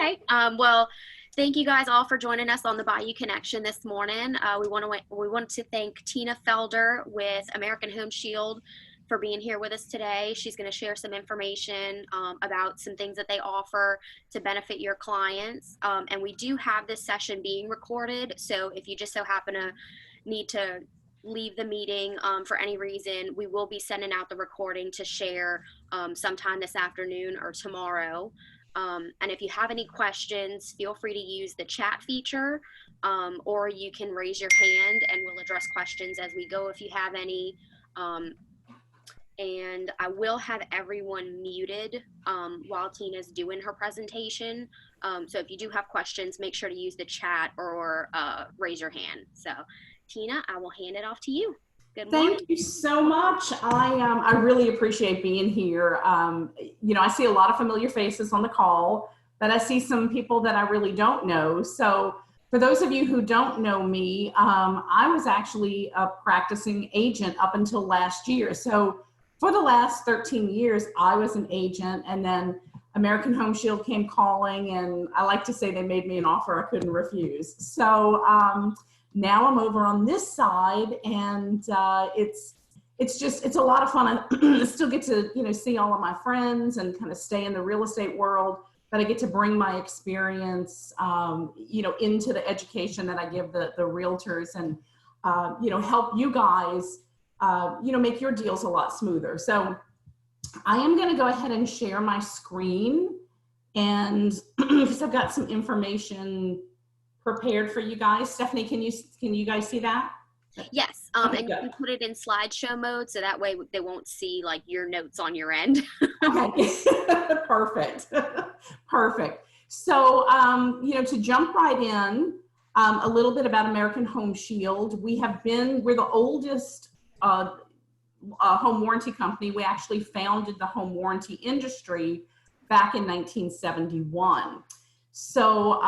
Okay. Well, thank you guys all for joining us on the Bayou Connection this morning. We want to thank Tina Felder with American Home Shield for being here with us today. She's going to share some information about some things that they offer to benefit your clients. And we do have this session being recorded. So if you just so happen to need to leave the meeting for any reason, we will be sending out the recording to share sometime this afternoon or tomorrow. And if you have any questions, feel free to use the chat feature, or you can raise your hand and we'll address questions as we go if you have any. And I will have everyone muted while Tina's doing her presentation. So if you do have questions, make sure to use the chat or raise your hand. So Tina, I will hand it off to you. Good morning. Thank you so much. I really appreciate being here. You know, I see a lot of familiar faces on the call, but I see some people that I really don't know. So for those of you who don't know me, I was actually a practicing agent up until last year. So for the last 13 years, I was an agent, and then American Home Shield came calling, and I like to say they made me an offer I couldn't refuse. So now I'm over on this side, and it's a lot of fun. I still get to, you know, see all of my friends and kind of stay in the real estate world, but I get to bring my experience, you know, into the education that I give the realtors, and you know, help you guys, you know, make your deals a lot smoother. So I am going to go ahead and share my screen, and because I've got some information prepared for you guys. Stephanie, can you guys see that? Yes, and you can put it in slideshow mode, so that way they won't see like your notes on your end. Okay. Perfect. Perfect. So, you know, to jump right in, a little bit about American Home Shield. We're the oldest home warranty company. We actually founded the home warranty industry back in 1971. So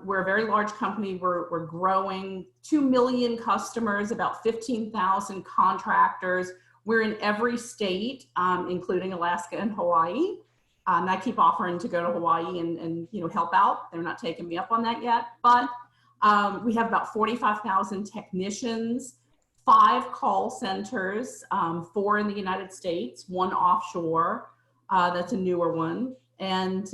we're a very large company. We're growing, 2 million customers, about 15,000 contractors. We're in every state, including Alaska and Hawaii. And I keep offering to go to Hawaii and you know, help out. They're not taking me up on that yet, but we have about 45,000 technicians, 5 call centers, 4 in the United States, 1 offshore. That's a newer one. And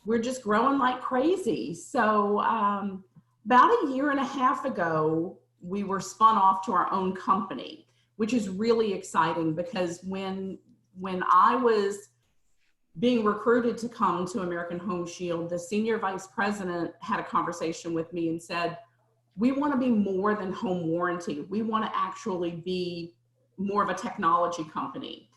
we're just growing like crazy. So about a year and a half ago, we were spun off to our own company, which is really exciting, because when I was being recruited to come to American Home Shield, the senior vice president had a conversation with me and said, we want to be more than home warranty. We want to actually be more of a technology company.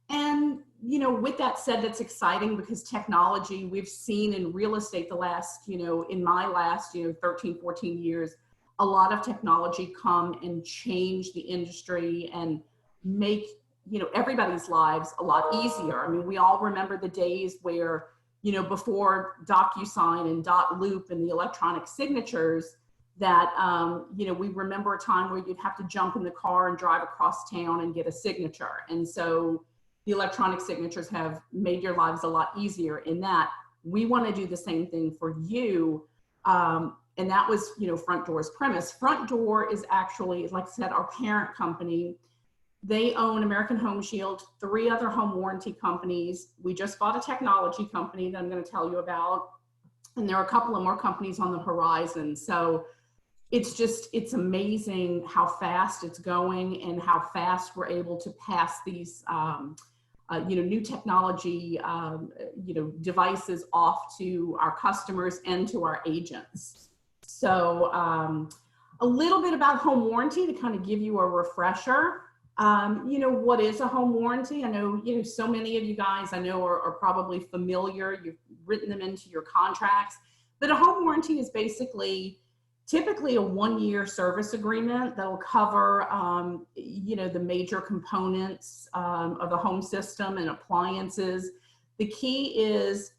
And, you know, with that said, that's exciting, because technology, we've seen in real estate the last, you know, in my last, you know, 13, 14 years, a lot of technology come and change the industry and make, you know, everybody's lives a lot easier. I mean, we all remember the days where, you know, before DocuSign and .loop and the electronic signatures, that, you know, we remember a time where you'd have to jump in the car and drive across town and get a signature. And so the electronic signatures have made your lives a lot easier. In that, we want to do the same thing for you. And that was, you know, Front Door's premise. Front Door is actually, like I said, our parent company. They own American Home Shield, 3 other home warranty companies. We just bought a technology company that I'm going to tell you about. And there are a couple of more companies on the horizon. So it's amazing how fast it's going and how fast we're able to pass these, you know, new technology, you know, devices off to our customers and to our agents. So a little bit about home warranty to kind of give you a refresher. You know, what is a home warranty? I know, you know, so many of you guys I know are probably familiar. You've written them into your contracts, but a home warranty is basically typically a 1-year service agreement that'll cover, you know, the major components of the home system and appliances. The key is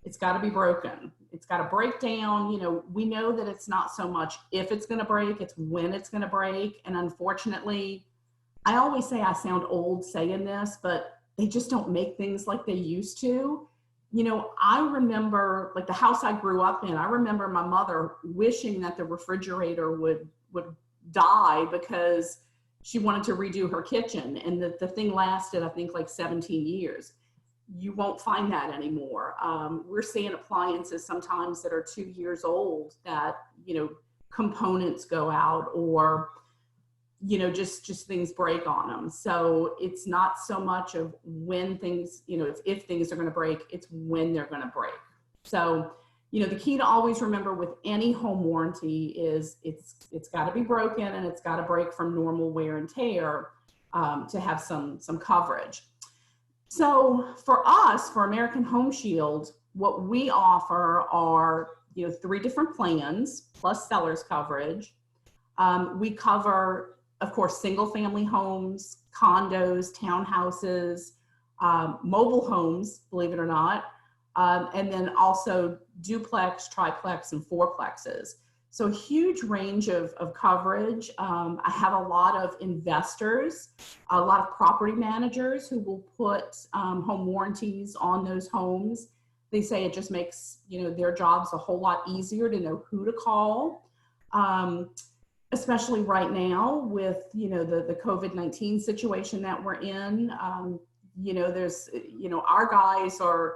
it's got to be broken. It's got to break down. You know, we know that it's not so much if it's going to break, it's when it's going to break. And unfortunately, I always say I sound old saying this, but they just don't make things like they used to. I remember, like, the house I grew up in, I remember my mother wishing that the refrigerator would die because she wanted to redo her kitchen, and the thing lasted, I think, like 17 years. You won't find that anymore. We're seeing appliances sometimes that are 2 years old that, components go out, or just things break on them. So it's not so much of when things, if things are going to break, it's when they're going to break. So, the key to always remember with any home warranty is it's got to be broken, and it's got to break from normal wear and tear to have some coverage. So for us, for American Home Shield, what we offer are, 3 different plans plus seller's coverage. We cover, of course, single family homes, condos, townhouses, mobile homes, believe it or not, and then also duplex, triplex, and fourplexes. So a huge range of coverage. I have a lot of investors, a lot of property managers who will put home warranties on those homes. They say it just makes, their jobs a whole lot easier to know who to call. Especially right now with, the COVID-19 situation that we're in. There's, our guys are,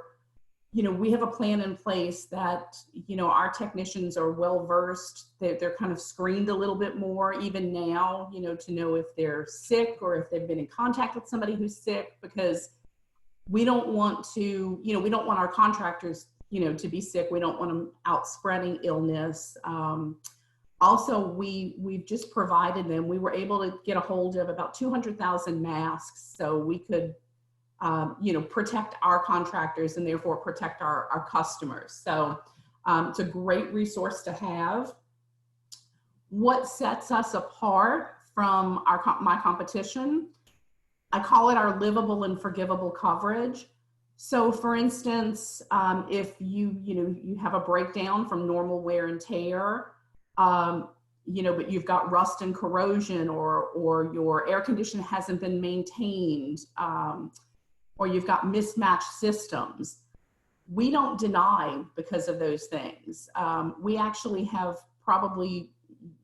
we have a plan in place that, our technicians are well versed. They're kind of screened a little bit more even now, to know if they're sick or if they've been in contact with somebody who's sick, because we don't want to, we don't want our contractors, to be sick. We don't want them out spreading illness. Also, we've just provided them, we were able to get a hold of about 200,000 masks so we could, protect our contractors and therefore protect our customers. So it's a great resource to have. What sets us apart from my competition, I call it our livable and forgivable coverage. So for instance, if you have a breakdown from normal wear and tear, but you've got rust and corrosion, or your air conditioner hasn't been maintained, or you've got mismatched systems, we don't deny because of those things. We actually have probably,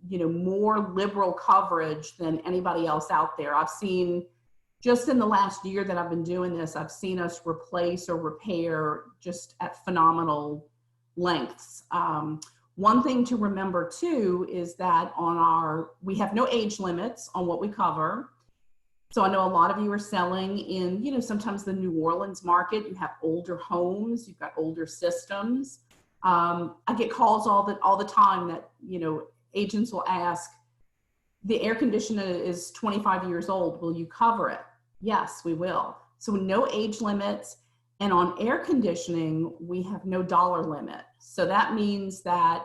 more liberal coverage than anybody else out there. I've seen, just in the last year that I've been doing this, I've seen us replace or repair just at phenomenal lengths. One thing to remember too is that we have no age limits on what we cover. So I know a lot of you are selling in, sometimes the New Orleans market. You have older homes, you've got older systems. I get calls all the time that, agents will ask, the air conditioner is 25 years old, will you cover it? Yes, we will. So no age limits. And on air conditioning, we have no dollar limit. So that means that,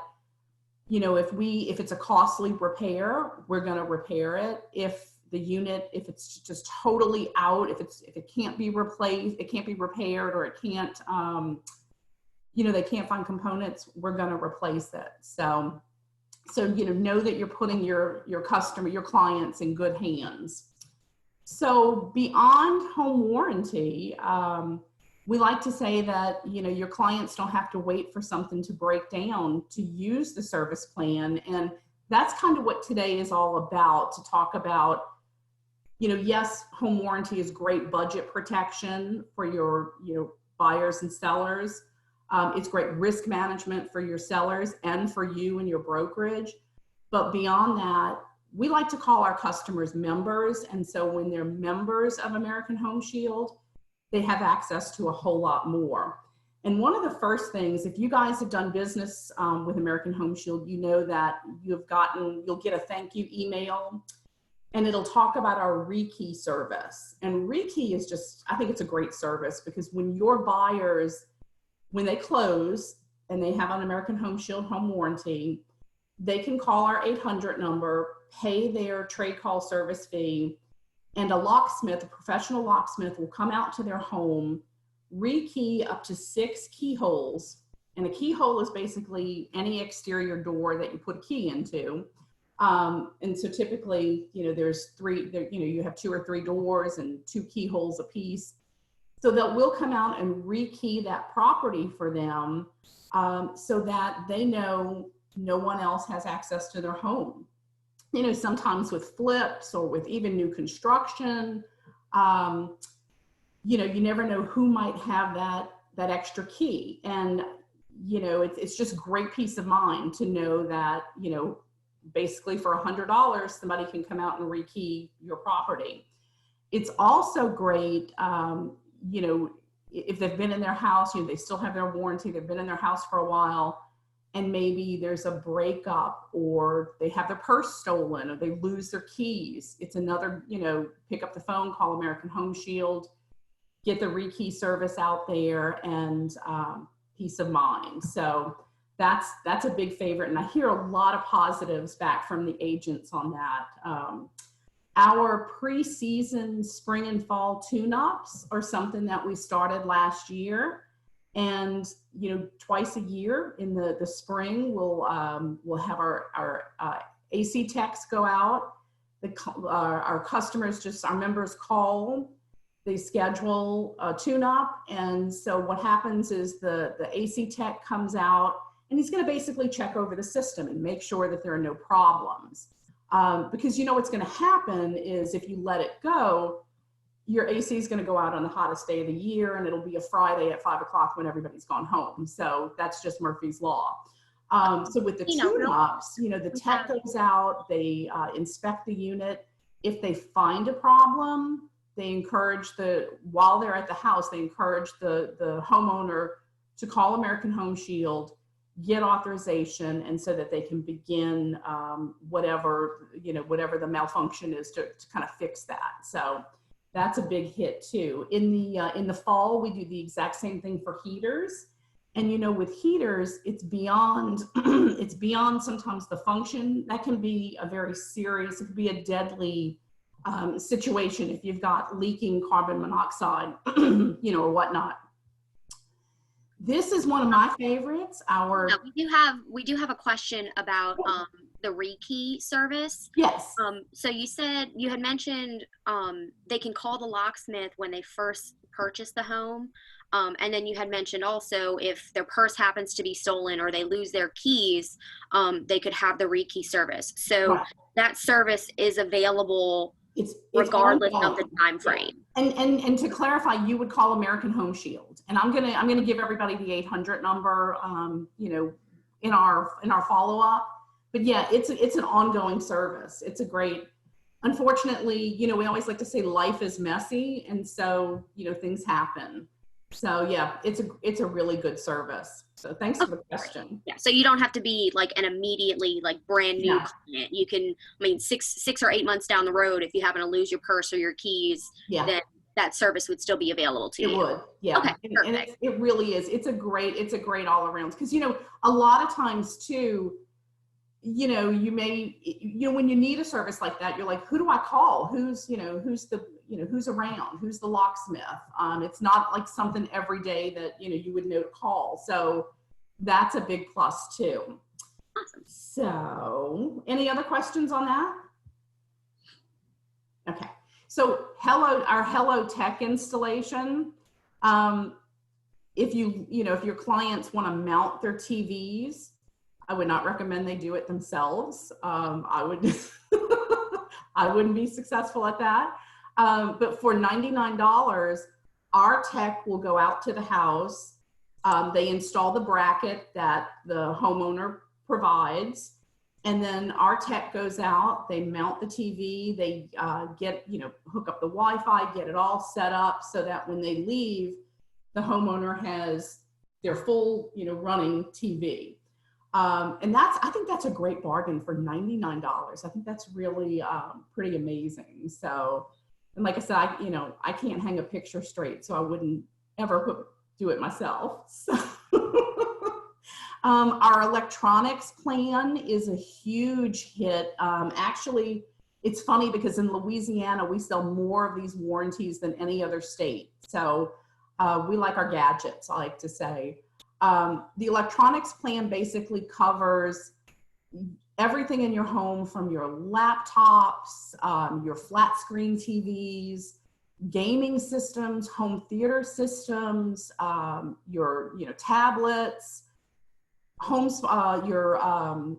if it's a costly repair, we're going to repair it. If it's just totally out, if it can't be replaced, it can't be repaired, or it can't, they can't find components, we're going to replace it. So know that you're putting your customer, your clients in good hands. So beyond home warranty, we like to say that, your clients don't have to wait for something to break down to use the service plan. And that's kind of what today is all about, to talk about, yes, home warranty is great budget protection for your, buyers and sellers. It's great risk management for your sellers and for you and your brokerage. But beyond that, we like to call our customers members. And so when they're members of American Home Shield, they have access to a whole lot more. And one of the first things, if you guys have done business with American Home Shield, you know that you'll get a thank you email, and it'll talk about our Rekey service. And Rekey is just, I think it's a great service, because when your buyers, when they close and they have an American Home Shield home warranty, they can call our 800 number, pay their trade call service fee, and a locksmith, a professional locksmith, will come out to their home, rekey up to 6 keyholes. And a keyhole is basically any exterior door that you put a key into. And so typically, there's 3, you have 2 or 3 doors and 2 keyholes a piece. So that we'll come out and rekey that property for them, so that they know no one else has access to their home. You know, sometimes with flips or with even new construction, you know, you never know who might have that extra key. And, you know, it's just great peace of mind to know that, you know, basically for $100, somebody can come out and rekey your property. It's also great, you know, if they've been in their house, you know, they still have their warranty, they've been in their house for a while, and maybe there's a breakup or they have their purse stolen or they lose their keys. It's another, you know, pick up the phone, call American Home Shield, get the Rekey service out there, and peace of mind. So that's a big favorite. And I hear a lot of positives back from the agents on that. Our pre-season spring and fall tune-ups are something that we started last year. And, you know, twice a year in the spring, we'll have our AC techs go out. Our customers, our members call, they schedule a tune-up. And so what happens is the AC tech comes out and he's going to basically check over the system and make sure that there are no problems. Because you know what's going to happen is if you let it go, your AC is going to go out on the hottest day of the year, and it'll be a Friday at 5 o'clock when everybody's gone home. So that's just Murphy's Law. So with the tune-ups, you know, the tech goes out, they inspect the unit. If they find a problem, they encourage while they're at the house, they encourage the homeowner to call American Home Shield, get authorization, and so that they can begin whatever the malfunction is to kind of fix that. So that's a big hit too. In the fall, we do the exact same thing for heaters. And you know, with heaters, it's beyond it's beyond sometimes the function. That can be a very serious, it could be a deadly situation if you've got leaking carbon monoxide, you know, or whatnot. This is one of my favorites. We do have a question about the Rekey service. Yes. So you had mentioned they can call the locksmith when they first purchase the home. And then you had mentioned also if their purse happens to be stolen or they lose their keys, they could have the Rekey service. So that service is available regardless of the time frame. And to clarify, you would call American Home Shield, and I'm gonna give everybody the 800 number, you know, in our follow up. But yeah, it's an ongoing service. It's a great. Unfortunately, you know, we always like to say life is messy, and so you know things happen. So yeah, it's a really good service. So thanks for the question. Yeah, so you don't have to be like an immediately like brand new client. You can, I mean, six or 8 months down the road, if you happen to lose your purse or your keys, then that service would still be available to you. It would, yeah. Okay, and it really is. It's a great all around, because you know a lot of times too, you know, when you need a service like that, you're like, who do I call? Who's around? Who's the locksmith? It's not like something every day that, you know, you would know to call. So that's a big plus too. Awesome. So any other questions on that? Okay. So our Hello Tech installation, if your clients want to mount their TVs, I would not recommend they do it themselves. I wouldn't be successful at that. But for $99, our tech will go out to the house. They install the bracket that the homeowner provides. And then our tech goes out, they mount the TV, they hook up the Wi-Fi, get it all set up so that when they leave, the homeowner has their full, you know, running TV. And I think that's a great bargain for $99. I think that's really pretty amazing. So, and like I said, I can't hang a picture straight, so I wouldn't ever do it myself. So. Our electronics plan is a huge hit. Actually, it's funny because in Louisiana, we sell more of these warranties than any other state. So we like our gadgets, I like to say. The electronics plan basically covers everything in your home, from your laptops, your flat screen TVs, gaming systems, home theater systems, your, tablets, homes, the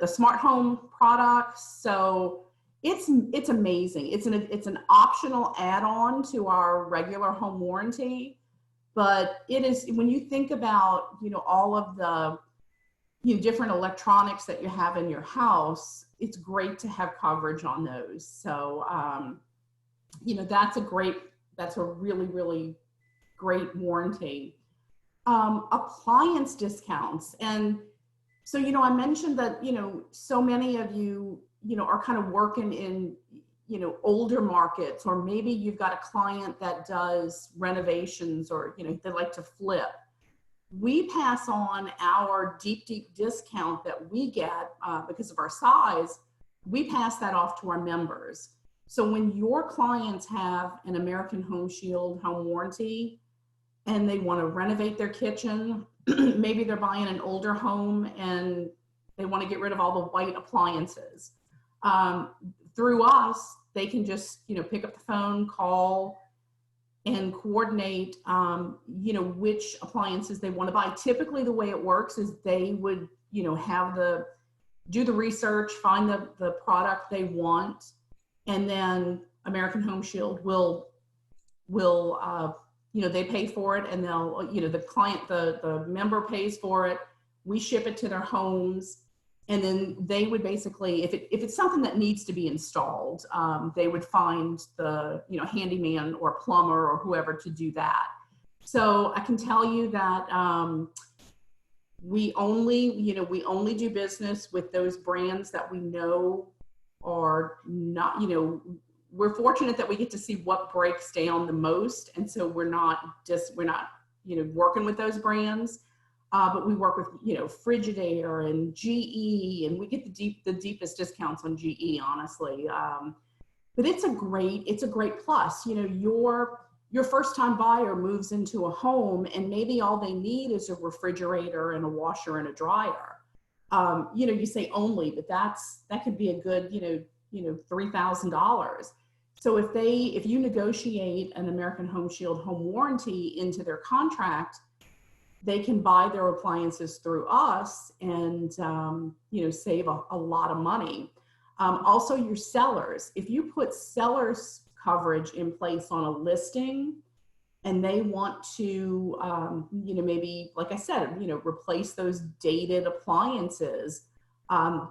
smart home products. So it's amazing. It's an optional add-on to our regular home warranty, but it is, when you think about, all of the, different electronics that you have in your house, it's great to have coverage on those. So, that's a really, really great warranty. Appliance discounts. And so, I mentioned that, so many of you, are kind of working in, older markets, or maybe you've got a client that does renovations, or, they like to flip. We pass on our deep discount that we get because of our size. We pass that off to our members. So when your clients have an American Home Shield home warranty and they want to renovate their kitchen, maybe they're buying an older home and they want to get rid of all the white appliances. Through us, they can just, pick up the phone, call, and coordinate, which appliances they want to buy. Typically, the way it works is they would, do the research, find the product they want, and then American Home Shield will they pay for it, and they'll, the member pays for it. We ship it to their homes, and then they would basically, if it's something that needs to be installed, they would find the, handyman or plumber or whoever to do that. So I can tell you that we only do business with those brands that we know are not, we're fortunate that we get to see what breaks down the most. And so we're not, working with those brands, but we work with, Frigidaire and GE, and we get the deepest discounts on GE, honestly. But it's a great plus. Your first time buyer moves into a home and maybe all they need is a refrigerator and a washer and a dryer. You say only, but that could be a good, $3,000. So if you negotiate an American Home Shield home warranty into their contract, they can buy their appliances through us and, save a lot of money. Also your sellers, if you put sellers coverage in place on a listing and they want to, maybe, like I said, replace those dated appliances,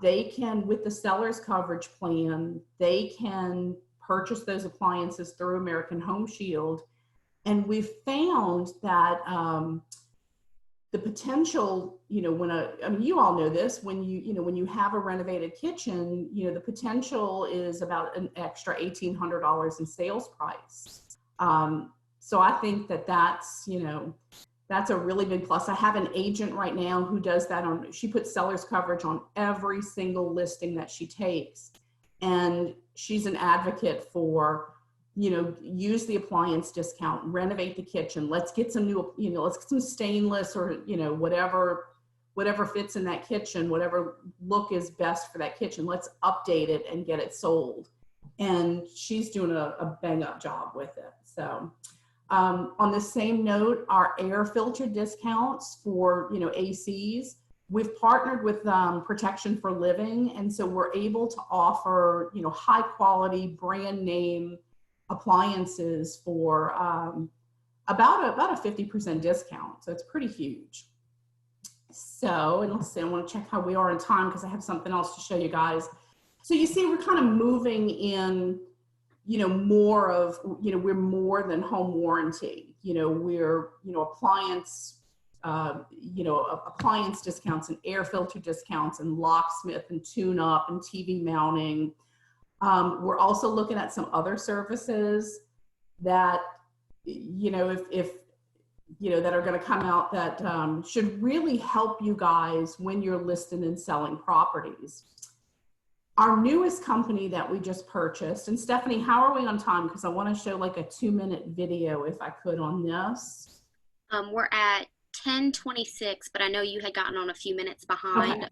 they can, with the seller's coverage plan, they can purchase those appliances through American Home Shield. And we've found that the potential, you all know this, when you have a renovated kitchen, the potential is about an extra $1,800 in sales price. So I think that's a really big plus. I have an agent right now who does that she puts seller's coverage on every single listing that she takes. And she's an advocate for, use the appliance discount, renovate the kitchen. Let's get some new, let's get some stainless or, whatever fits in that kitchen, whatever look is best for that kitchen. Let's update it and get it sold. And she's doing a bang up job with it. So on the same note, our air filter discounts for, ACs, we've partnered with Protection for Living. And so we're able to offer, high quality brand name appliances for about a 50% discount. So it's pretty huge. So, and let's see, I want to check how we are in time because I have something else to show you guys. So you see, we're kind of moving in, more of, we're more than home warranty. We're, appliance, appliance discounts and air filter discounts and locksmith and tune up and TV mounting. We're also looking at some other services that, if that are going to come out that should really help you guys when you're listing and selling properties. Our newest company that we just purchased, and Stephanie, how are we on time? Because I want to show like a 2-minute video if I could on this. We're at 10:26, but I know you had gotten on a few minutes behind, okay.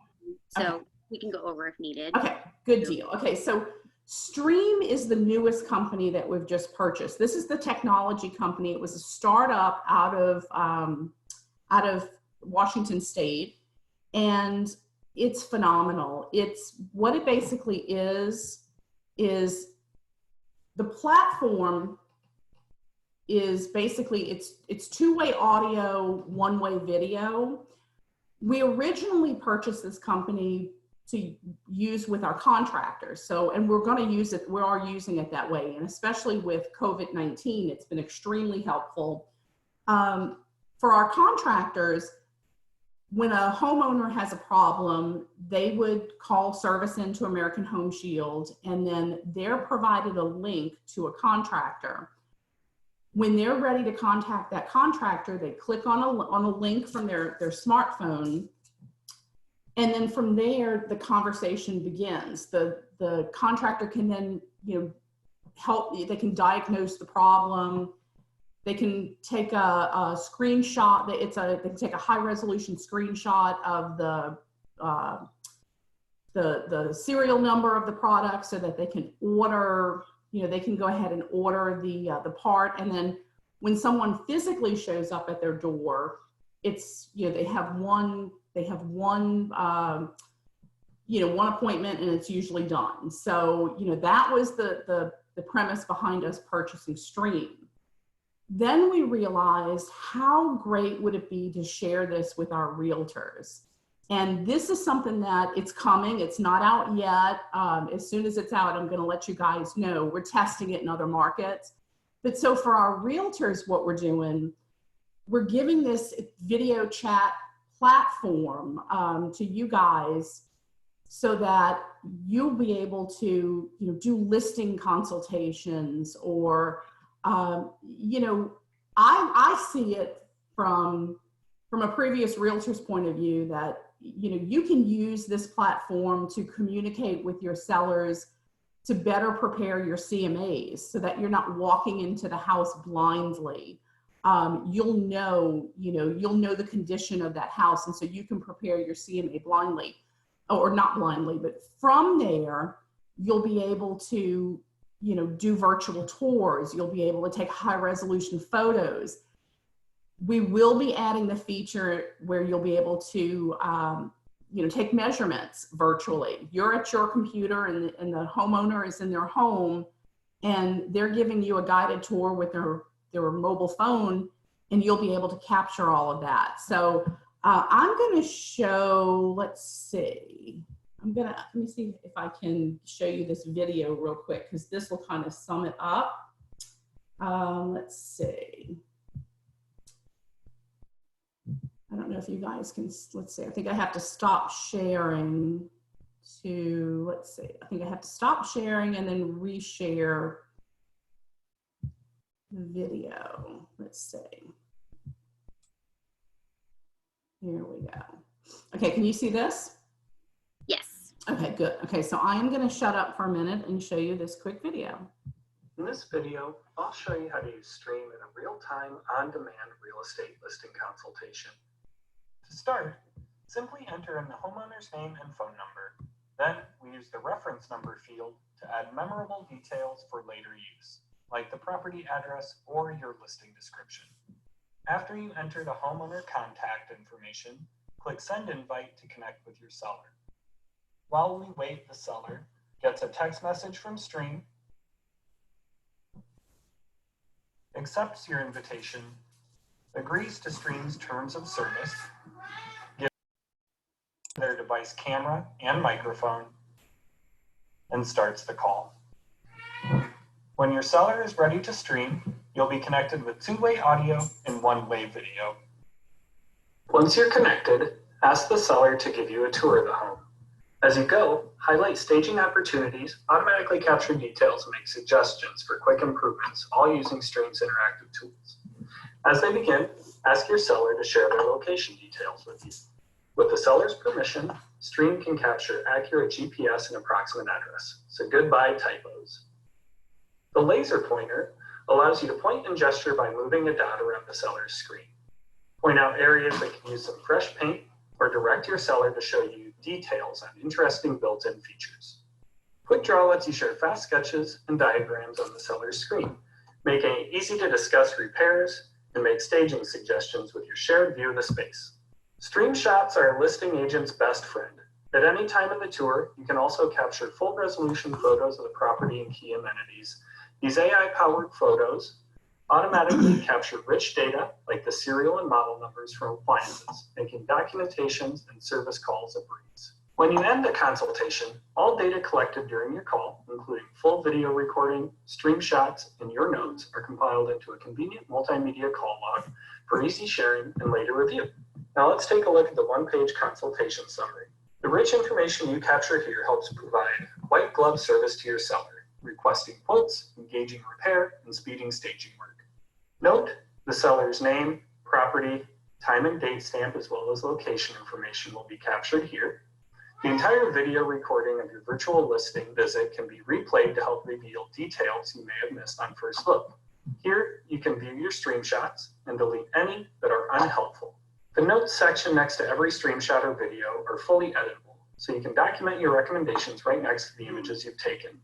So we can go over if needed. Okay, good deal. Okay, so Streem is the newest company that we've just purchased. This is the technology company. It was a startup out of Washington State, and it's phenomenal. It's what it basically is the platform is basically it's two-way audio, one-way video. We originally purchased this company to use with our contractors. So, and we're going to use it, we are using it that way. And especially with COVID-19, it's been extremely helpful. For our contractors, when a homeowner has a problem, they would call service into American Home Shield, and then they're provided a link to a contractor. When they're ready to contact that contractor, they click on a link from their smartphone, and then from there, the conversation begins. The contractor can then, help, they can diagnose the problem. They can take a screenshot. They can take a high resolution screenshot of the serial number of the product so that they can order, they can go ahead and order the part. And then when someone physically shows up at their door, it's, they have one appointment and it's usually done. So, that was the premise behind us purchasing Streem. Then we realized how great would it be to share this with our realtors. And this is something that it's coming. It's not out yet. As soon as it's out, I'm going to let you guys know. We're testing it in other markets. But so for our realtors, what we're doing, we're giving this video chat platform to you guys so that you'll be able to do listing consultations, or I see it from a previous realtor's point of view that you can use this platform to communicate with your sellers to better prepare your CMAs so that you're not walking into the house blindly. You'll know the condition of that house, and so you can prepare your CMA blindly, or not blindly, but from there, you'll be able to, do virtual tours. You'll be able to take high resolution photos. We will be adding the feature where you'll be able to, take measurements virtually. You're at your computer and the homeowner is in their home, and they're giving you a guided tour with their mobile phone, and you'll be able to capture all of that. So I'm going to show, let's see. Let me see if I can show you this video real quick, because this will kind of sum it up. Let's see. I don't know if you guys can, let's see. I think I have to stop sharing to, let's see. I think I have to stop sharing and then reshare the video. Let's see. Here we go. Okay, can you see this? Yes. Okay, good. Okay, so I am going to shut up for a minute and show you this quick video. In this video, I'll show you how to use Streem in a real-time, on-demand real estate listing consultation. To start, simply enter in the homeowner's name and phone number. Then we use the reference number field to add memorable details for later use, like the property address or your listing description. After you enter the homeowner contact information, click Send Invite to connect with your seller. While we wait, the seller gets a text message from Streem, accepts your invitation, agrees to Streem's terms of service, gives their device camera and microphone, and starts the call. When your seller is ready to stream, you'll be connected with two-way audio and one-way video. Once you're connected, ask the seller to give you a tour of the home. As you go, highlight staging opportunities, automatically capture details, and make suggestions for quick improvements, all using Streem's interactive tools. As they begin, ask your seller to share their location details with you. With the seller's permission, Streem can capture accurate GPS and approximate address, so goodbye typos. The laser pointer allows you to point and gesture by moving a dot around the seller's screen. Point out areas that can use some fresh paint, or direct your seller to show you details on interesting built-in features. Quick Draw lets you share fast sketches and diagrams on the seller's screen, making it easy to discuss repairs and make staging suggestions with your shared view of the space. Stream shots are a listing agent's best friend. At any time of the tour, you can also capture full resolution photos of the property and key amenities. These AI-powered photos automatically capture rich data like the serial and model numbers from appliances, making documentations and service calls a breeze. When you end the consultation, all data collected during your call, including full video recording, stream shots, and your notes, are compiled into a convenient multimedia call log for easy sharing and later review. Now let's take a look at the one-page consultation summary. The rich information you capture here helps provide white glove service to your seller, requesting quotes, engaging repair, and speeding staging work. Note the seller's name, property, time and date stamp, as well as location information will be captured here. The entire video recording of your virtual listing visit can be replayed to help reveal details you may have missed on first look. Here, you can view your stream shots and delete any that are unhelpful. The notes section next to every stream shot or video are fully editable, so you can document your recommendations right next to the images you've taken.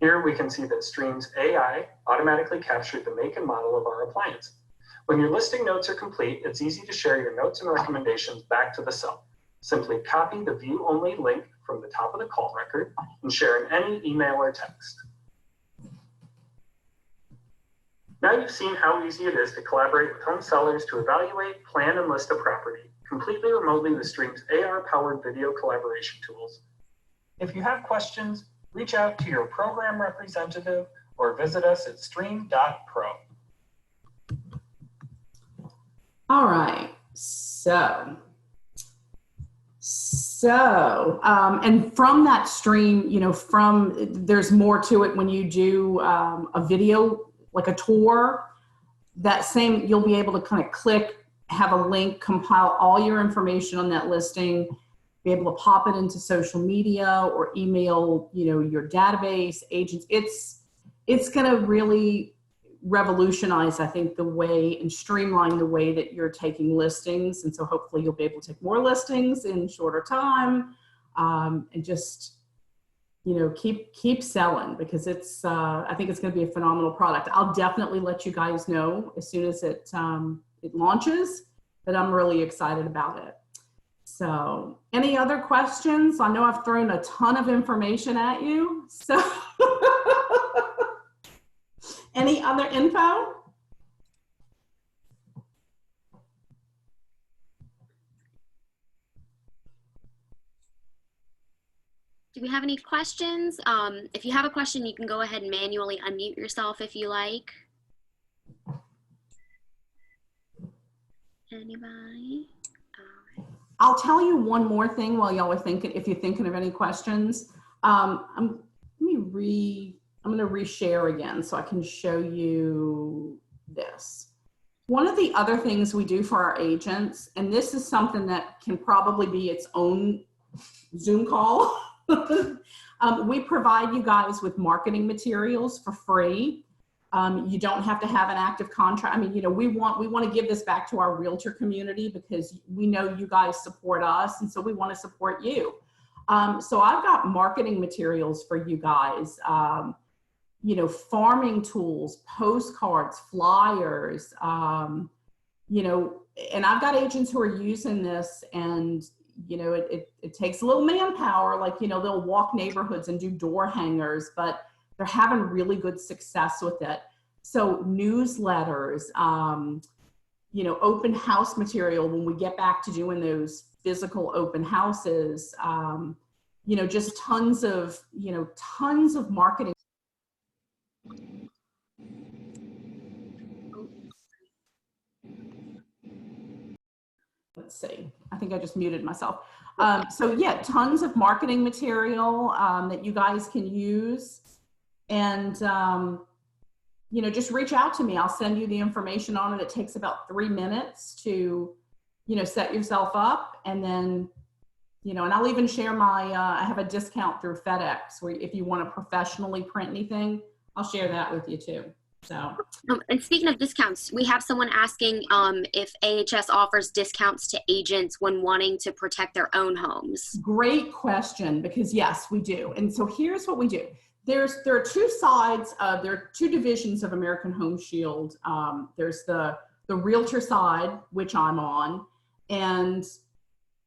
Here, we can see that Streem's AI automatically captured the make and model of our appliance. When your listing notes are complete, it's easy to share your notes and recommendations back to the seller. Simply copy the view-only link from the top of the call record and share in any email or text. Now you've seen how easy it is to collaborate with home sellers to evaluate, plan, and list a property completely remotely with Streem's AR-powered video collaboration tools. If you have questions, reach out to your program representative or visit us at streem.pro. All right, and from that Streem, you know, there's more to it when you do a video, like a tour, you'll be able to kind of click, have a link, compile all your information on that listing, be able to pop it into social media or email, you know, your database, agents. It's going to really revolutionize, I think, the way and streamline the way that you're taking listings. And so hopefully you'll be able to take more listings in shorter time, and just, you know, keep selling, because I think it's going to be a phenomenal product. I'll definitely let you guys know as soon as it launches, but I'm really excited about it. So any other questions? I know I've thrown a ton of information at you. So any other info? Do we have any questions? If you have a question, you can go ahead and manually unmute yourself if you like. Anybody? I'll tell you one more thing while y'all are thinking, if you're thinking of any questions. I'm going to reshare again so I can show you this. One of the other things we do for our agents, and this is something that can probably be its own Zoom call, we provide you guys with marketing materials for free. You don't have to have an active contract. I mean, you know, we want to give this back to our realtor community because we know you guys support us, and so we want to support you. So I've got marketing materials for you guys. You know, farming tools, postcards, flyers, you know, and I've got agents who are using this, and, you know, it takes a little manpower, like, you know, they'll walk neighborhoods and do door hangers, but they're having really good success with it. So newsletters, you know, open house material, when we get back to doing those physical open houses, you know, just tons of marketing. Let's see, I think I just muted myself. So yeah, tons of marketing material that you guys can use. And, you know, just reach out to me. I'll send you the information on it. It takes about 3 minutes to, you know, set yourself up. And then, you know, and I'll even share my, I have a discount through FedEx where if you want to professionally print anything, I'll share that with you too. So. And speaking of discounts, we have someone asking if AHS offers discounts to agents when wanting to protect their own homes. Great question, because yes, we do. And so here's what we do. There are two sides of, there are two divisions of American Home Shield. There's the realtor side, which I'm on, and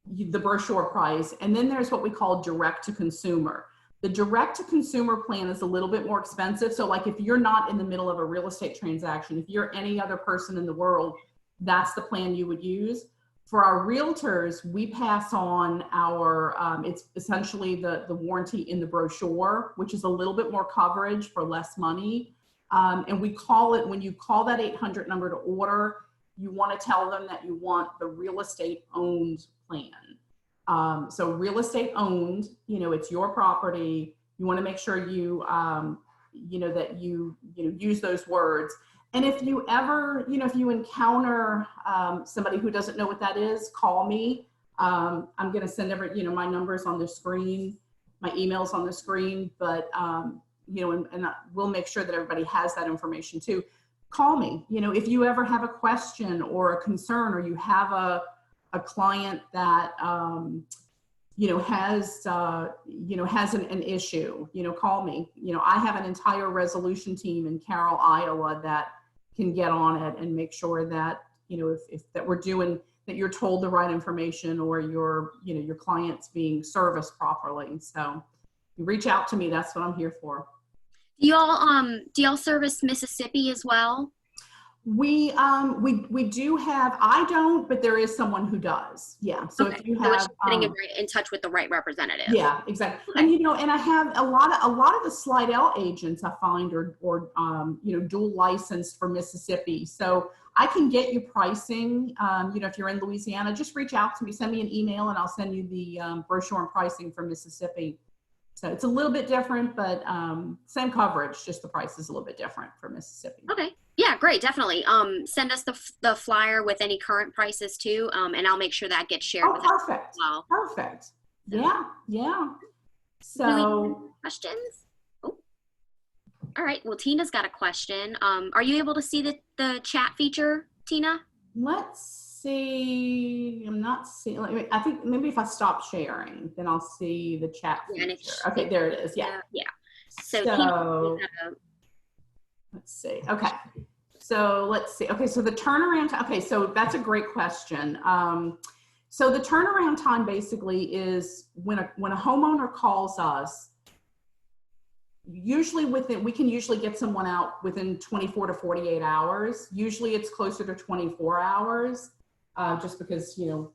the brochure price. And then there's what we call direct to consumer. The direct to consumer plan is a little bit more expensive. So like if you're not in the middle of a real estate transaction, if you're any other person in the world, that's the plan you would use. For our realtors, we pass on our, it's essentially the warranty in the brochure, which is a little bit more coverage for less money. And we call it, when you call that 800 number to order, you want to tell them that you want the real estate owned plan. So real estate owned, you know, it's your property. You want to make sure you, you know, that you use those words. And if you ever, you know, if you encounter somebody who doesn't know what that is, call me. I'm going to send you know, my number's on the screen, my email's on the screen, but, you know, and we'll make sure that everybody has that information too. Call me, you know, if you ever have a question or a concern, or you have a client that, you know, has an issue, you know, call me. You know, I have an entire resolution team in Carroll, Iowa that can get on it and make sure that, you know, if that we're doing, that you're told the right information, or your, you know, your client's being serviced properly. So you reach out to me. That's what I'm here for. Do y'all service Mississippi as well? We do have, I don't, but there is someone who does. Yeah. So okay. if you So have, it's getting in touch with the right representative. yeah, exactly. Okay. And, you know, and I have a lot of the Slidell agents I find are you know, dual licensed for Mississippi. So I can get you pricing. You know, if you're in Louisiana, just reach out to me, send me an email, and I'll send you the brochure and pricing for Mississippi. So it's a little bit different, but same coverage, just the price is a little bit different for Mississippi. Okay. Yeah, great. Definitely. Send us the flyer with any current prices too, and I'll make sure that gets shared. Oh, with perfect. as well. Perfect. Yeah. Yeah. So questions? Oh. All right. Well, Tina's got a question. Are you able to see the chat feature, Tina? let's see. I'm not seeing. I think maybe if I stop sharing, then I'll see the chat feature. Okay, there it is. Yeah. Yeah. So let's see. Okay. So let's see. Okay. So the turnaround time. Okay. So that's a great question. So the turnaround time basically is when a homeowner calls us, usually we can usually get someone out within 24 to 48 hours. Usually it's closer to 24 hours, just because, you know,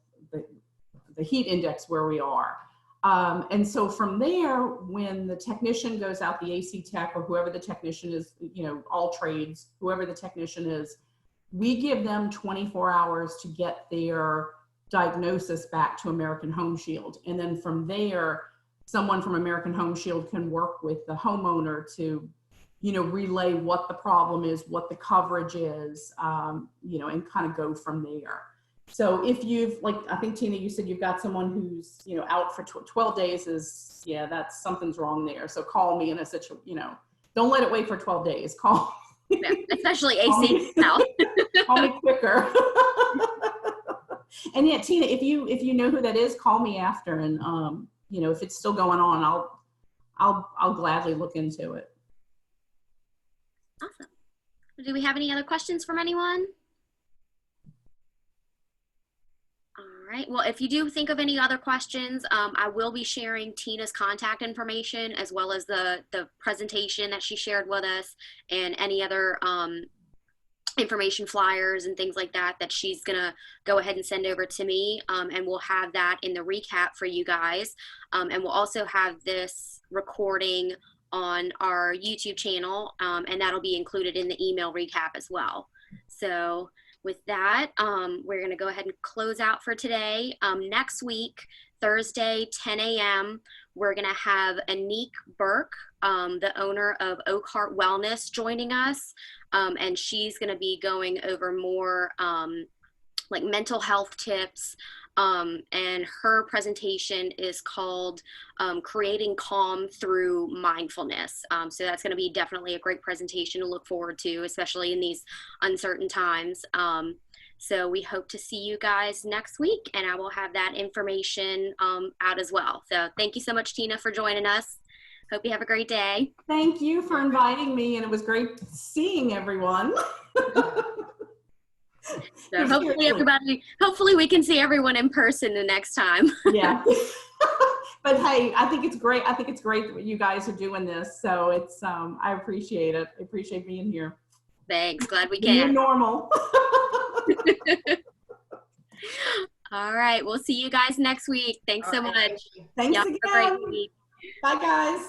the heat index where we are. And so from there, when the technician goes out, the AC tech or whoever the technician is, you know, all trades, whoever the technician is, we give them 24 hours to get their diagnosis back to American Home Shield. And then from there, someone from American Home Shield can work with the homeowner to, you know, relay what the problem is, what the coverage is, you know, and kind of go from there. So if you've, like, I think Tina, you said you've got someone who's, you know, out for 12 days is, yeah, that's something's wrong there. So call me in a situation, you know, don't let it wait for 12 days. Call. Yeah, especially AC now. Call me quicker. And yeah, Tina, if you know who that is, call me after, and you know, if it's still going on, I'll gladly look into it. Awesome. Do we have any other questions from anyone? All right. Well, if you do think of any other questions, I will be sharing Tina's contact information as well as the presentation that she shared with us, and any other information, flyers and things like that she's gonna go ahead and send over to me, and we'll have that in the recap for you guys, and we'll also have this recording on our YouTube channel, and that'll be included in the email recap as well. So with that, we're gonna go ahead and close out for today. Next week, Thursday, 10 a.m., we're gonna have Anique Burke, the owner of Oak Heart Wellness, joining us. And she's going to be going over more like mental health tips, And her presentation is called Creating Calm Through Mindfulness. So that's going to be definitely a great presentation to look forward to, especially in these uncertain times. So we hope to see you guys next week, and I will have that information out as well. So thank you so much, Tina, for joining us. Hope you have a great day. Thank you for inviting me, and it was great seeing everyone. So hopefully we can see everyone in person the next time. Yeah. But hey, I think it's great. I think it's great that you guys are doing this. So it's, I appreciate it. I appreciate being here. Thanks. Glad we The new can. normal. All right. We'll see you guys next week. Thanks so much. Thanks Y'all again. have a great week. Bye, guys.